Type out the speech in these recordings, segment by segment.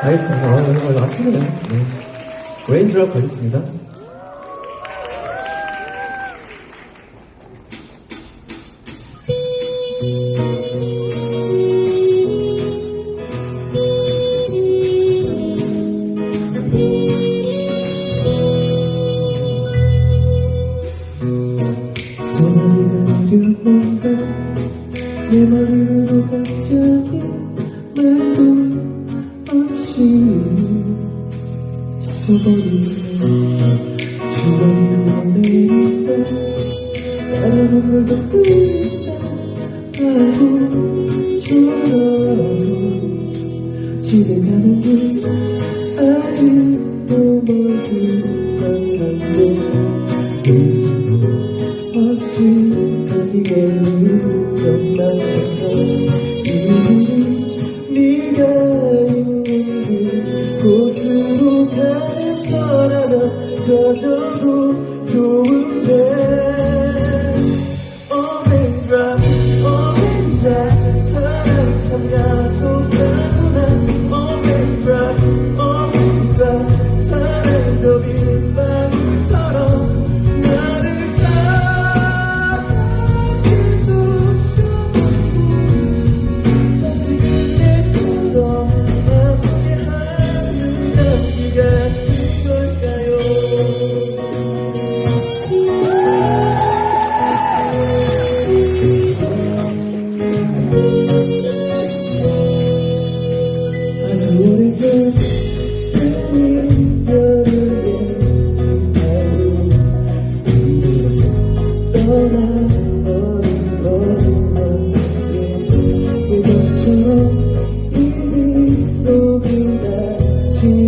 알겠습니다. 오늘 아침에는 레인드랍 가겠습니다. 소리가 내 머리로 갑자기 말도 없이 젖어버리네. 주머니로 내린다. 나는 눈물도 끓인다 바보처럼 집에 가는 길 아직도 멀기만 한데 없이 가기가 영망스러워. 네가 있는 곳으로 가는 거라면 저절로 좋은데. 사랑 참 야속하구나. 사랑 저 빗방울처럼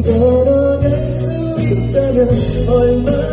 걸어갈 수 있다면 얼마나